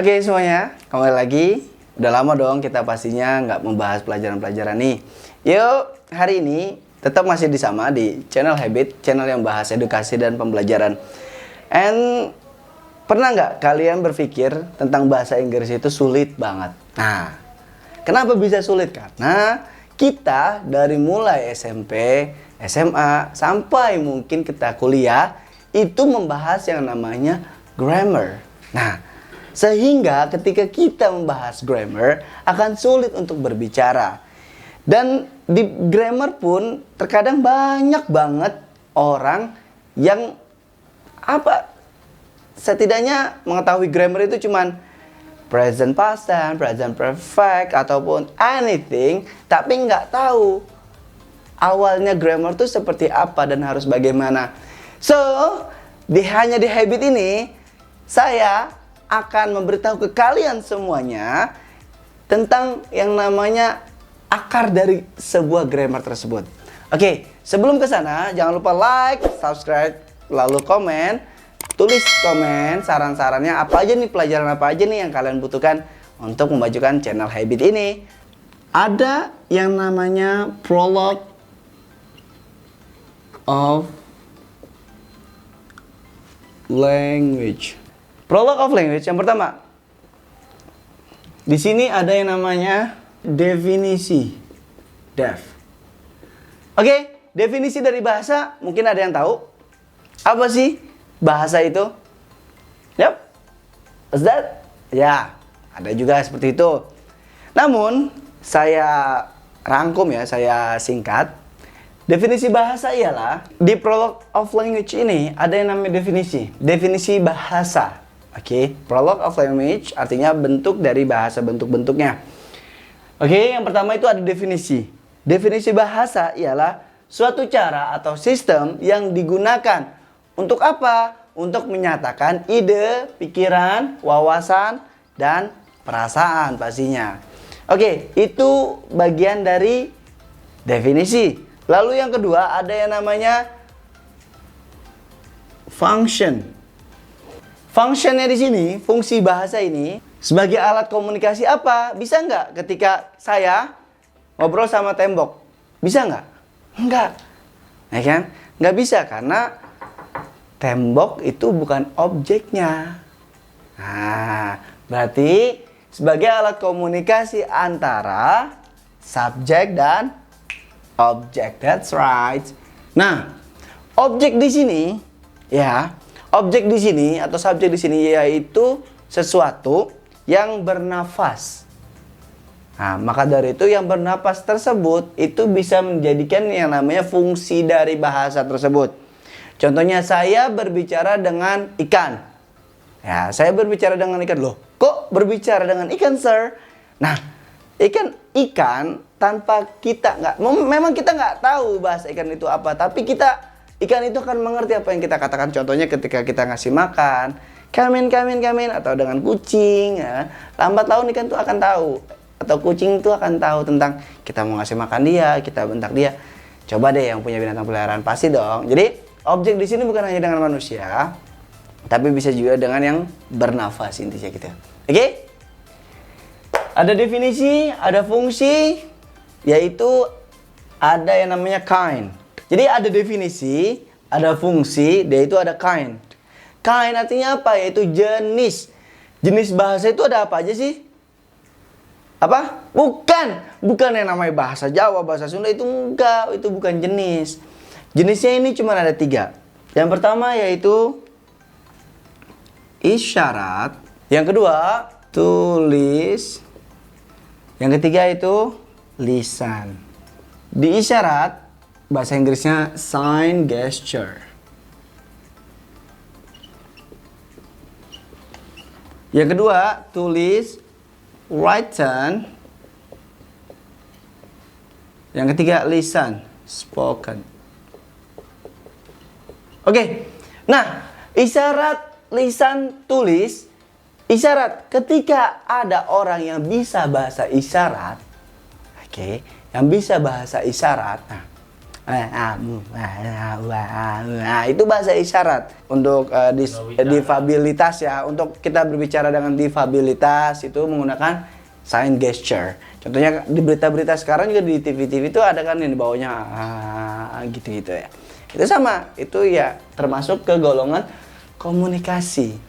Oke semuanya, kembali lagi. Udah lama dong kita pastinya nggak membahas pelajaran-pelajaran nih. Yuk, hari ini tetap masih di channel Habit, channel yang bahas edukasi dan pembelajaran. And pernah nggak kalian berpikir tentang bahasa Inggris itu sulit banget? Nah, kenapa bisa sulit? Karena kita dari mulai SMP, SMA, sampai mungkin kita kuliah, itu membahas yang namanya grammar. Nah, sehingga ketika kita membahas grammar akan sulit untuk berbicara. Dan di grammar pun terkadang banyak banget orang yang setidaknya mengetahui grammar itu cuman present past tense, present perfect ataupun anything, tapi nggak tahu awalnya grammar itu seperti apa dan harus bagaimana. So, hanya di Habit ini saya akan memberitahu ke kalian semuanya tentang yang namanya akar dari sebuah grammar tersebut. Oke, sebelum ke sana jangan lupa like, subscribe, lalu komen, tulis komen saran-sarannya apa aja nih, pelajaran apa aja nih yang kalian butuhkan untuk memajukan channel Habit ini. Ada yang namanya prologue of language. Prologue of language yang pertama. Di sini ada yang namanya definisi. Oke, definisi dari bahasa mungkin ada yang tahu. Apa sih bahasa itu? Yap. What's that? Ya, ada juga seperti itu. Namun, saya rangkum ya, saya singkat. Definisi bahasa ialah di prologue of language ini ada yang namanya definisi bahasa. Oke, prologue of language artinya bentuk dari bahasa, bentuk-bentuknya. Oke, yang pertama itu ada definisi. Definisi bahasa ialah suatu cara atau sistem yang digunakan untuk apa? Untuk menyatakan ide, pikiran, wawasan, dan perasaan pastinya. Oke, itu bagian dari definisi. Lalu yang kedua ada yang namanya function. Functionnya di sini, fungsi bahasa ini sebagai alat komunikasi apa? Bisa nggak ketika saya ngobrol sama tembok? Bisa nggak? Nggak. Ya kan? Nggak bisa karena tembok itu bukan objeknya. Nah, berarti sebagai alat komunikasi antara subjek dan objek. That's right. Nah, objek di sini ya. Objek di sini atau subjek di sini yaitu sesuatu yang bernafas. Nah, maka dari itu yang bernafas tersebut itu bisa menjadikan yang namanya fungsi dari bahasa tersebut. Contohnya saya berbicara dengan ikan. Ya, saya berbicara dengan ikan. Loh, kok berbicara dengan ikan, sir? Nah, ikan tanpa kita memang kita nggak tahu bahasa ikan itu apa, tapi ikan itu akan mengerti apa yang kita katakan. Contohnya ketika kita ngasih makan, come in, atau dengan kucing, ya. Lambat laun ikan itu akan tahu, atau kucing itu akan tahu tentang kita mau ngasih makan dia, kita bentak dia. Coba deh yang punya binatang peliharaan pasti dong. Jadi objek di sini bukan hanya dengan manusia, tapi bisa juga dengan yang bernafas intinya gitu. Oke? Ada definisi, ada fungsi, yaitu ada yang namanya kind. Jadi ada definisi, ada fungsi, yaitu ada kind. Kind artinya apa? Yaitu jenis. Jenis bahasa itu ada apa aja sih? Apa? Bukan yang namanya bahasa Jawa, bahasa Sunda, itu enggak. Itu bukan jenis. Jenisnya ini cuma ada 3. Yang pertama yaitu isyarat. Yang kedua, tulis. Yang ketiga itu lisan. Di isyarat, bahasa Inggrisnya sign gesture. Yang kedua, tulis written. Yang ketiga, lisan spoken. Oke. Nah, isyarat, lisan, tulis. Isyarat, ketika ada orang yang bisa bahasa isyarat, yang bisa bahasa isyarat. Nah, Nah, itu bahasa isyarat untuk difabilitas ya. Untuk kita berbicara dengan difabilitas itu menggunakan sign gesture. Contohnya di berita-berita sekarang juga di TV-TV itu ada kan yang di bawahnya gitu-gitu ya. Itu sama, itu ya termasuk ke golongan komunikasi.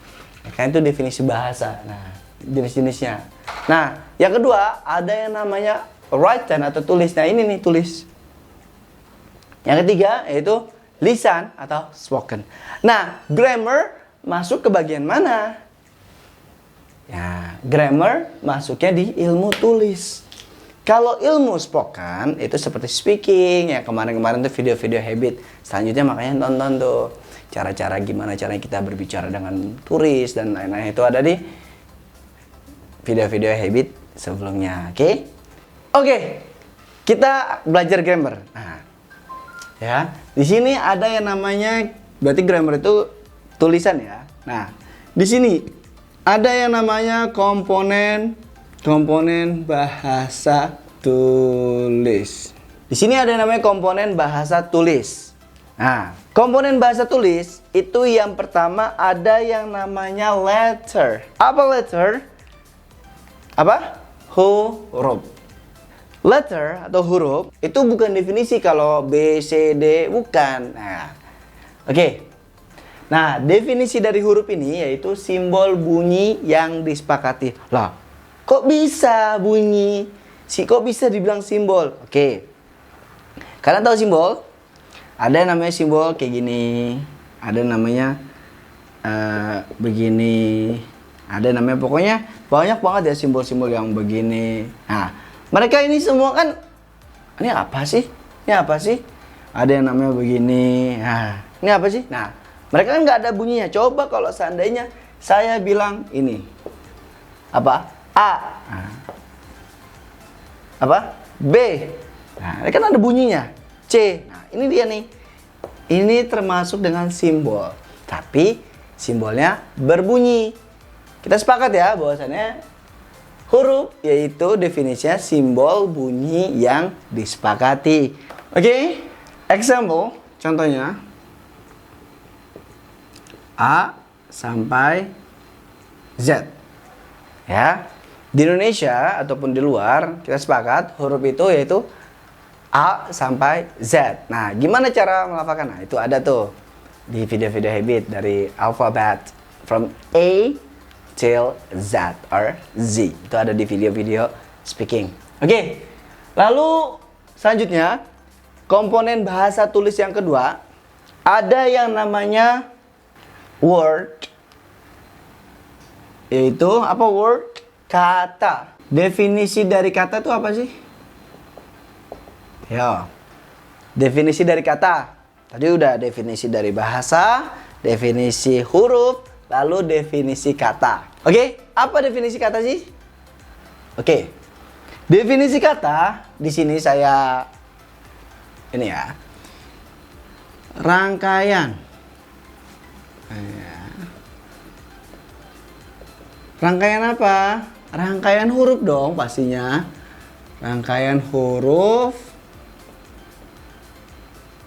Ya, kan itu definisi bahasa. Nah, jenis-jenisnya. Nah, yang kedua ada yang namanya written atau tulis. Nah, ini nih tulis. Yang ketiga yaitu lisan atau spoken. Nah, grammar masuk ke bagian mana? Ya, grammar masuknya di ilmu tulis. Kalau ilmu spoken itu seperti speaking ya, kemarin-kemarin tuh video-video habit. Selanjutnya makanya tonton tuh cara-cara gimana caranya kita berbicara dengan tulis dan lain-lain, itu ada di video-video habit sebelumnya. Oke, kita belajar grammar. Nah, ya, di sini ada yang namanya, berarti grammar itu tulisan ya. Nah, di sini ada yang namanya komponen bahasa tulis. Di sini ada yang namanya komponen bahasa tulis. Nah, komponen bahasa tulis itu yang pertama ada yang namanya letter. Apa letter? Apa? Huruf. Letter atau huruf itu bukan definisi kalau B, C, D, bukan. Nah, oke. Nah, definisi dari huruf ini yaitu simbol bunyi yang disepakati. Lah, kok bisa bunyi? Kok bisa dibilang simbol? Oke. Kalian tahu simbol? Ada yang namanya simbol kayak gini. Ada yang namanya begini. Ada yang namanya, pokoknya banyak banget ya simbol-simbol yang begini. Nah, mereka ini semua kan, ini apa sih? Ini apa sih? Ada yang namanya begini. Nah, ini apa sih? Nah, mereka kan nggak ada bunyinya. Coba kalau seandainya saya bilang ini. Apa? A. Nah. Apa? B. Nah, ini kan ada bunyinya. C. Nah, ini dia nih. Ini termasuk dengan simbol. Tapi simbolnya berbunyi. Kita sepakat ya bahwasannya huruf yaitu definisinya simbol bunyi yang disepakati. Oke, example, contohnya A sampai Z. Ya. Di Indonesia ataupun di luar kita sepakat huruf itu yaitu A sampai Z. Nah, gimana cara melafalkan? Nah, itu ada tuh di video-video habit dari alphabet from A till Z or Z. Itu ada di video-video speaking. Oke. Lalu selanjutnya komponen bahasa tulis yang kedua ada yang namanya word. Yaitu apa word? Kata. Definisi dari kata itu apa sih? Ya. Definisi dari kata. Tadi udah definisi dari bahasa, definisi huruf, lalu definisi kata. Oke, apa definisi kata sih? Oke. Definisi kata di sini saya ini ya. Rangkaian. Rangkaian apa? Rangkaian huruf dong pastinya. Rangkaian huruf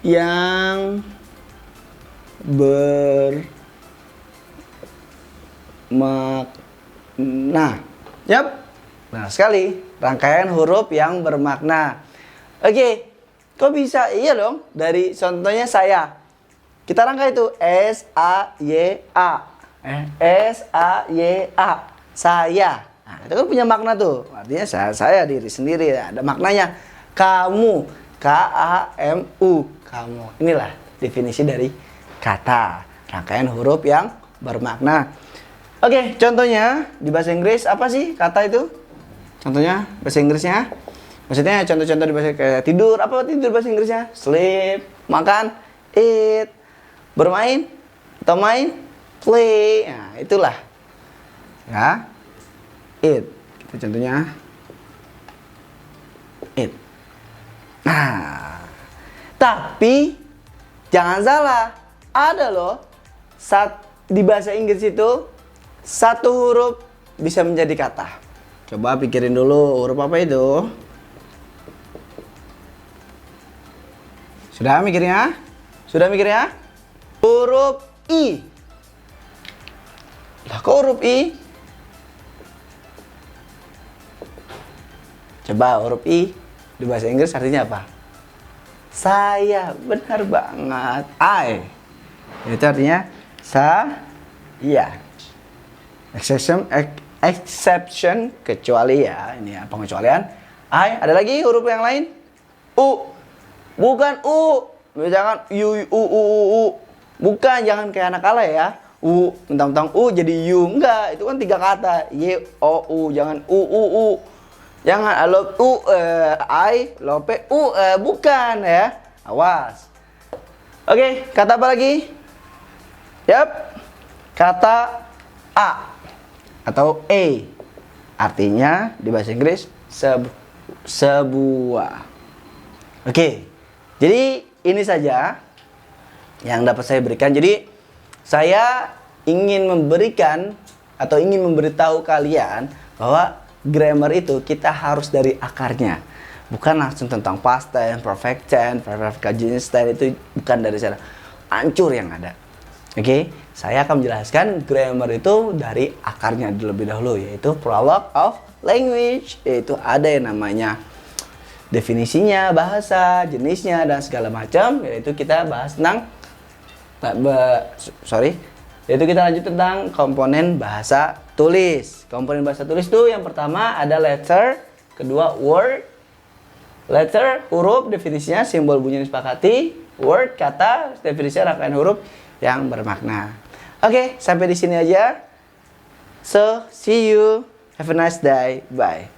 yang bermakna. Yap. Nah, sekali. Rangkaian huruf yang bermakna. Oke. Kok bisa? Iya dong. Dari contohnya saya. Kita rangkai itu S-A-Y-A. S-A-Y-A. Saya. Nah, itu kan punya makna tuh. Artinya saya diri sendiri. Ada maknanya. Kamu. K-A-M-U. Kamu. Inilah definisi dari kata. Rangkaian huruf yang bermakna. Oke, contohnya di bahasa Inggris apa sih kata itu? Contohnya bahasa Inggrisnya. Maksudnya contoh-contoh di bahasa kayak tidur. Apa tidur bahasa Inggrisnya? Sleep. Makan. Eat. Bermain. Atau main. Play. Nah, itulah. Ya. Eat. Kita contohnya. Eat. Nah. Tapi jangan salah. Ada loh. Di bahasa Inggris itu satu huruf bisa menjadi kata. Coba pikirin dulu huruf apa itu. Sudah mikirnya? Sudah mikirnya? Huruf I. Lah kok huruf I? Coba huruf I di bahasa Inggris artinya apa? Saya. Benar banget. I. Itu artinya saya. Exception kecuali ya. Ini ya pengecualian. I. Ada lagi huruf yang lain? U. Bukan U. Jangan U. Bukan, jangan kayak anak alay ya. U, mentang-mentang U jadi U. Enggak, itu kan 3 kata. Y, O, U. Jangan U. Jangan love U, I, lope U, bukan ya. Awas. Oke, kata apa lagi? Yap. Kata A atau A. Artinya di bahasa Inggris sebuah. Oke. Jadi ini saja yang dapat saya berikan. Jadi saya ingin memberikan atau ingin memberitahu kalian bahwa grammar itu kita harus dari akarnya. Bukan langsung tentang past tense, perfect tense, perfect continuous tense, itu bukan dari sana. Hancur yang ada. Oke, saya akan menjelaskan grammar itu dari akarnya terlebih dahulu, yaitu prologue of language. Yaitu ada yang namanya definisinya, bahasa, jenisnya, dan segala macam. Yaitu kita bahas tentang yaitu kita lanjut tentang komponen bahasa tulis. Komponen bahasa tulis itu yang pertama ada letter, kedua word. Letter, huruf, definisinya, simbol bunyi disepakati. Word, kata, definisinya rangkaian huruf yang bermakna. Oke, sampai di sini aja. So, see you. Have a nice day. Bye.